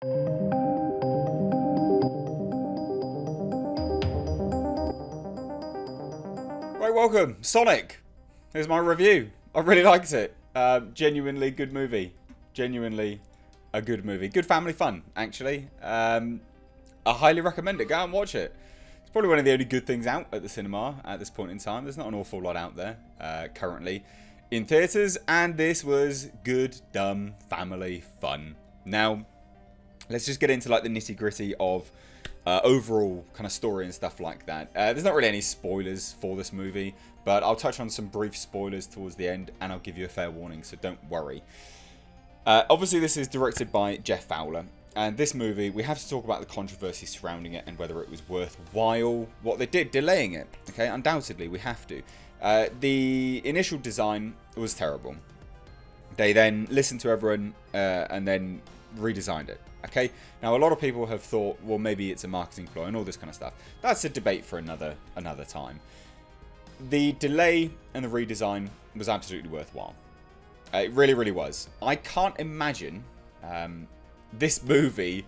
Right, welcome. Sonic. Here's my review. I really liked it. Genuinely good movie. Genuinely a good movie. Good family fun, actually. I highly recommend it. Go out and watch it. It's probably one of the only good things out at the cinema at this point in time. There's not an awful lot out there currently in theatres. And this was good, dumb, family fun. Now, let's just get into like the nitty gritty of overall kind of story and stuff like that. There's not really any spoilers for this movie, but I'll touch on some brief spoilers towards the end, and I'll give you a fair warning, so don't worry. Obviously, this is directed by Jeff Fowler, and this movie, we have to talk about the controversy surrounding it and whether it was worthwhile what they did, delaying it. Okay, undoubtedly, we have to. The initial design was terrible. They then listened to everyone and then redesigned it. Okay, now a lot of people have thought, well, maybe it's a marketing ploy and all this kind of stuff. That's a debate for another time. The delay and the redesign was absolutely worthwhile. It really, really was. I can't imagine this movie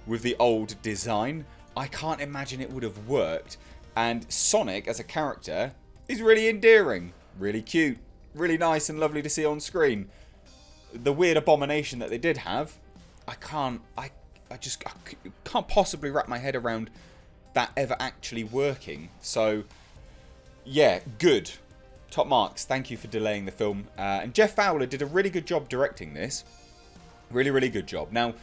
with the old design. I can't imagine it would have worked. And Sonic as a character is really endearing, really cute, really nice and lovely to see on screen. The weird abomination that they did have, I can't possibly wrap my head around that ever actually working. So, yeah, good. Top marks. Thank you for delaying the film. And Jeff Fowler did a really good job directing this. Really, really good job. Now,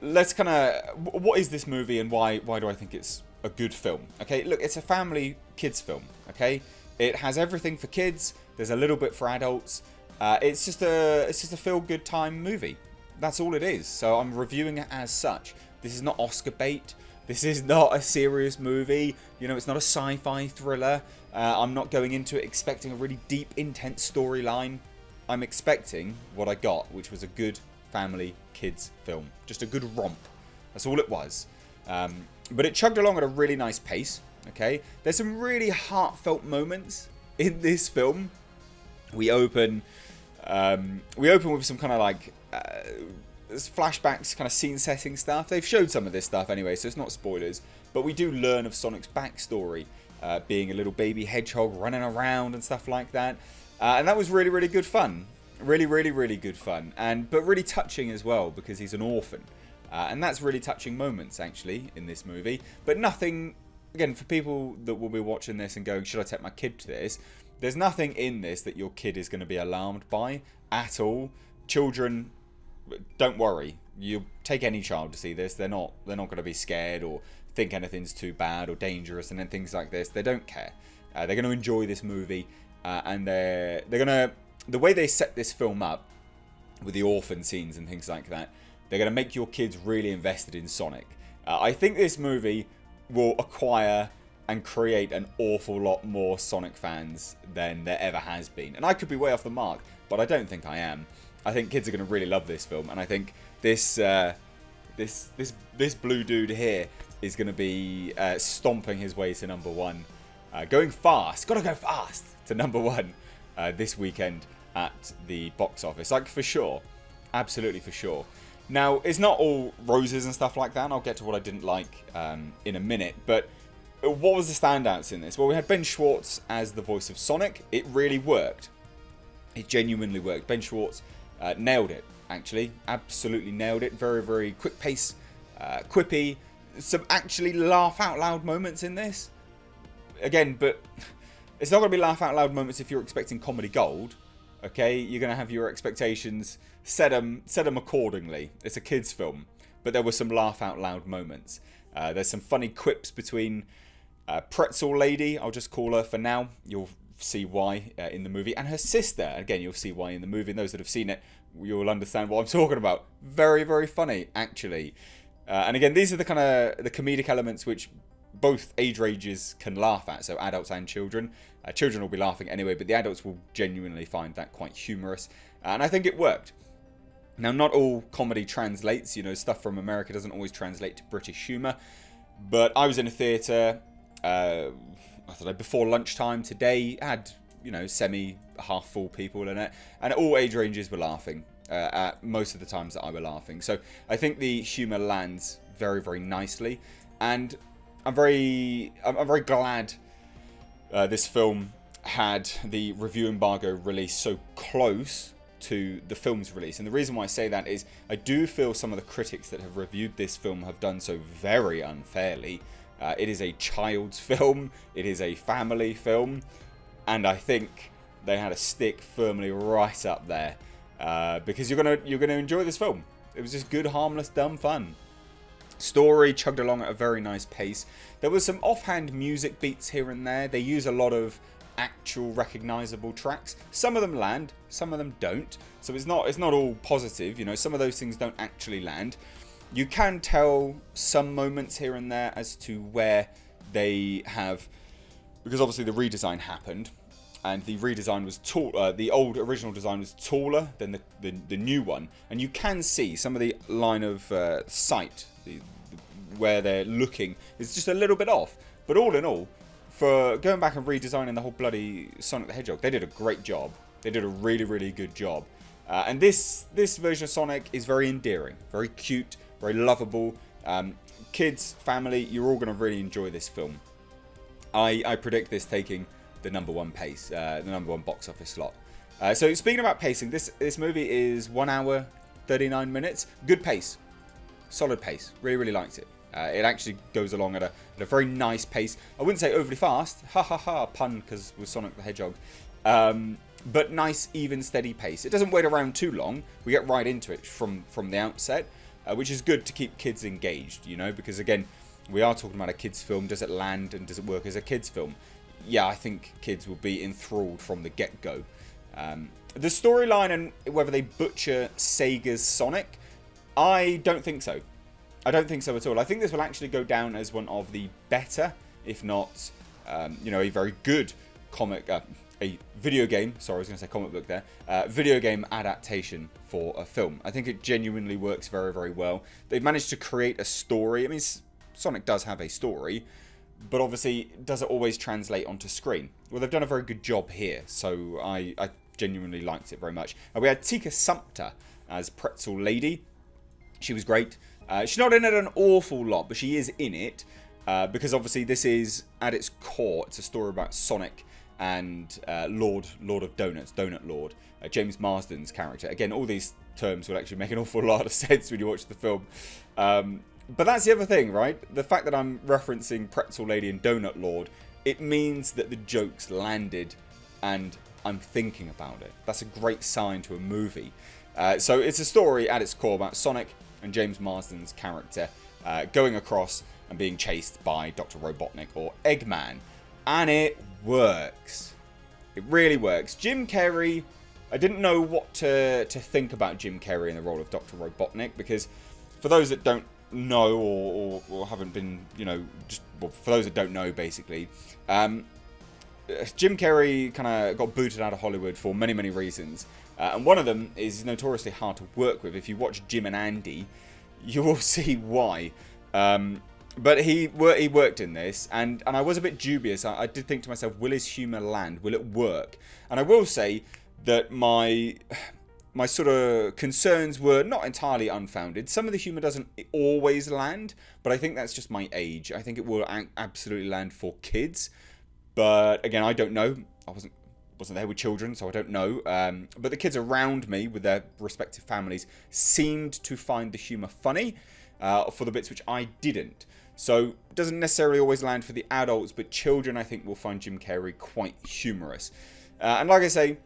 let's kind of... What is this movie and why do I think it's a good film? Okay, look, it's a family kids film. Okay, it has everything for kids. There's a little bit for adults. It's just a feel-good time movie. That's all it is. So I'm reviewing it as such. This is not Oscar bait. This is not a serious movie. You know, it's not a sci-fi thriller. I'm not going into it expecting a really deep, intense storyline. I'm expecting what I got, which was a good family kids film. Just a good romp. That's all it was. But it chugged along at a really nice pace. Okay, there's some really heartfelt moments in this film. We open with some kind of like flashbacks, kind of scene setting stuff. They've showed some of this stuff anyway, so it's not spoilers. But we do learn of Sonic's backstory, being a little baby hedgehog running around and stuff like that. And that was really, really good fun. Really, really, really good fun. But really touching as well, because he's an orphan. And that's really touching moments, actually, in this movie. But nothing, again, for people that will be watching this and going, should I take my kid to this? There's nothing in this that your kid is going to be alarmed by at all. Children, don't worry. You take any child to see this, they're not going to be scared or think anything's too bad or dangerous and then things like this. They don't care. They're going to enjoy this movie, and they're going to, the way they set this film up with the orphan scenes and things like that, they're going to make your kids really invested in Sonic. I think this movie will acquire and create an awful lot more Sonic fans than there ever has been. And I could be way off the mark, but I don't think I am. I think kids are going to really love this film, and I think this blue dude here is going to be stomping his way to number one, going fast. Got to go fast to number one this weekend at the box office, like for sure, absolutely for sure. Now, it's not all roses and stuff like that, and I'll get to what I didn't like in a minute, but what was the standouts in this? Well, we had Ben Schwartz as the voice of Sonic. It really worked. It genuinely worked. Ben Schwartz nailed it, actually. Absolutely nailed it. Very, very quick pace, quippy. Some actually laugh out loud moments in this. Again, but it's not going to be laugh out loud moments if you're expecting comedy gold. Okay, you're going to have your expectations, set them accordingly. It's a kids' film, but there were some laugh out loud moments. There's some funny quips between Pretzel Lady, I'll just call her for now. You'll see why in the movie, and her sister. Again, you'll see why in the movie. And those that have seen it, you'll understand what I'm talking about. Very, very funny, actually. And again, these are the kind of the comedic elements which both age ranges can laugh at, so adults and children. Children will be laughing anyway, but the adults will genuinely find that quite humorous. And I think it worked. Now, not all comedy translates. You know, stuff from America doesn't always translate to British humour. But I was in a theatre, I don't know, before lunchtime today. Had, you know, half full people in it. And all age ranges were laughing. at most of the times that I were laughing. So I think the humour lands very, very nicely, and I'm very glad this film had the review embargo released so close to the film's release. And the reason why I say that is I do feel some of the critics that have reviewed this film have done so very unfairly. It is a child's film, it is a family film, and I think they had a stick firmly right up there, because you're gonna enjoy this film. It was just good, harmless, dumb fun. Story chugged along at a very nice pace. There was some offhand music beats here and there. They use a lot of actual recognizable tracks. Some of them land, some of them don't. So it's not all positive, you know. Some of those things don't actually land. You can tell some moments here and there as to where they have, because obviously the redesign happened, and the redesign was the old original design was taller than the new one, and you can see some of the line of sight, where they're looking, is just a little bit off. But all in all, for going back and redesigning the whole bloody Sonic the Hedgehog, they did a great job. They did a really, really good job. And this version of Sonic is very endearing, very cute, very lovable. Kids, family, you're all going to really enjoy this film. I predict this taking the #1 pace, the #1 box office slot. So speaking about pacing, this movie is 1 hour, 39 minutes. Good pace. Solid pace. Really, really liked it. It actually goes along at a very nice pace. I wouldn't say overly fast. Ha ha ha, pun, because with Sonic the Hedgehog. But nice, even, steady pace. It doesn't wait around too long. We get right into it from the outset, which is good to keep kids engaged, you know, because again, we are talking about a kids' film. Does it land and does it work as a kids' film? Yeah, I think kids will be enthralled from the get-go. The storyline and whether they butcher Sega's Sonic, I don't think so. I don't think so at all. I think this will actually go down as one of the better, if not, you know, a very good a video game. Sorry, I was going to say comic book there. Video game adaptation for a film. I think it genuinely works very, very well. They've managed to create a story. I mean, Sonic does have a story, but obviously, does it always translate onto screen? Well, they've done a very good job here, so I genuinely liked it very much. We had Tika Sumpter as Pretzel Lady. She was great. She's not in it an awful lot, but she is in it, because obviously this is, at its core, it's a story about Sonic and Lord of Donuts, Donut Lord, James Marsden's character. Again, all these terms will actually make an awful lot of sense when you watch the film. But that's the other thing, right? The fact that I'm referencing Pretzel Lady and Donut Lord, it means that the jokes landed and I'm thinking about it. That's a great sign to a movie. So it's a story at its core about Sonic and James Marsden's character going across and being chased by Dr. Robotnik, or Eggman. And it works. It really works. Jim Carrey, I didn't know what to think about Jim Carrey in the role of Dr. Robotnik, because for those that don't know or haven't been, you know, for those that don't know, basically, Jim Carrey kind of got booted out of Hollywood for many, many reasons. And one of them is notoriously hard to work with. If you watch Jim and Andy, you will see why. But he worked in this, and I was a bit dubious. I did think to myself, will his humour land? Will it work? And I will say that my sort of concerns were not entirely unfounded. Some of the humour doesn't always land, but I think that's just my age. I think it will absolutely land for kids. But again, I don't know. I wasn't there with children, so I don't know. But the kids around me, with their respective families, seemed to find the humour funny for the bits which I didn't. So it doesn't necessarily always land for the adults, but children, I think, will find Jim Carrey quite humorous. And like I say,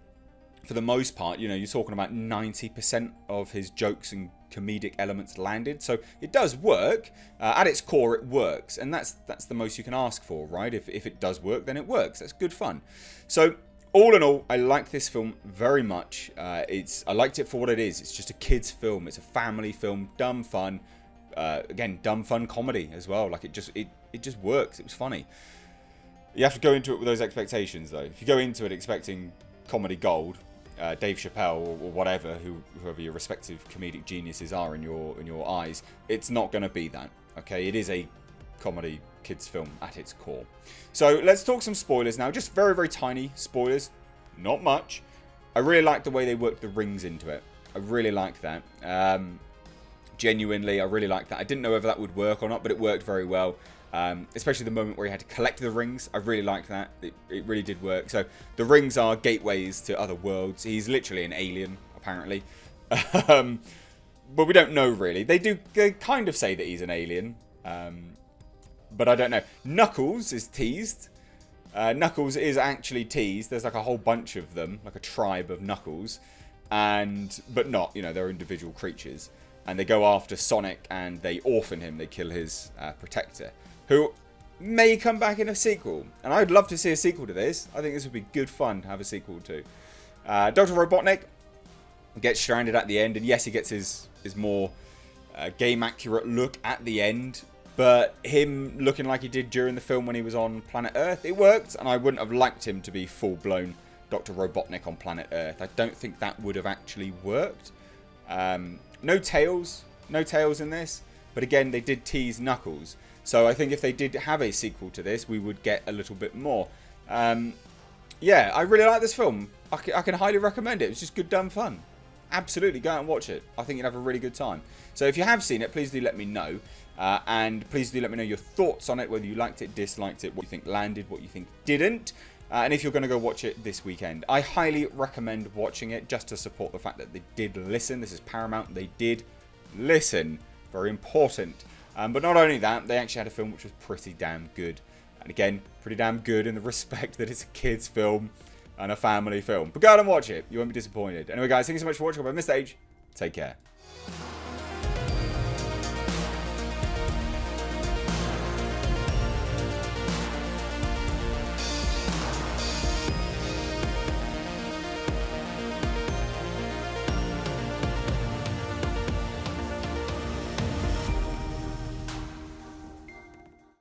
for the most part, you know, you're talking about 90% of his jokes and comedic elements landed. So it does work. At its core, it works. And that's the most you can ask for, right? If it does work, then it works. That's good fun. So all in all, I like this film very much. I liked it for what it is. It's just a kid's film. It's a family film. Dumb fun. Again, dumb fun comedy as well. Like it just works. It was funny. You have to go into it with those expectations, though. If you go into it expecting comedy gold, Dave Chappelle or whatever, whoever your respective comedic geniuses are in your eyes, it's not going to be that. Okay, it is a comedy kids film at its core. So let's talk some spoilers now. Just very, very tiny spoilers, not much. I really like the way they worked the rings into it. I really like that. Genuinely, I really like that. I didn't know whether that would work or not, but it worked very well. Especially the moment where he had to collect the rings. I really liked that. It really did work. So the rings are gateways to other worlds. He's literally an alien, apparently. But we don't know, really. They kind of say that he's an alien. But I don't know. Knuckles is teased. Knuckles is actually teased. There's like a whole bunch of them, like a tribe of Knuckles. But not, they're individual creatures. And they go after Sonic and they orphan him. They kill his protector, who may come back in a sequel. And I'd love to see a sequel to this. I think this would be good fun to have a sequel to. Dr. Robotnik gets stranded at the end. And yes, he gets his more game-accurate look at the end. But him looking like he did during the film when he was on Planet Earth, it worked. And I wouldn't have liked him to be full-blown Dr. Robotnik on Planet Earth. I don't think that would have actually worked. No Tails in this, but again, they did tease Knuckles. So I think if they did have a sequel to this, we would get a little bit more. Yeah, I really like this film. I can highly recommend it. It's just good, dumb fun. Absolutely, go out and watch it. I think you'd have a really good time. So if you have seen it, please do let me know. And please do let me know your thoughts on it, whether you liked it, disliked it, what you think landed, what you think didn't. And if you're going to go watch it this weekend, I highly recommend watching it just to support the fact that they did listen. This is Paramount. They did listen. Very important. But not only that, they actually had a film which was pretty damn good. And again, pretty damn good in the respect that it's a kid's film and a family film. But go out and watch it. You won't be disappointed. Anyway, guys, thank you so much for watching. I'm Mr. H. Take care.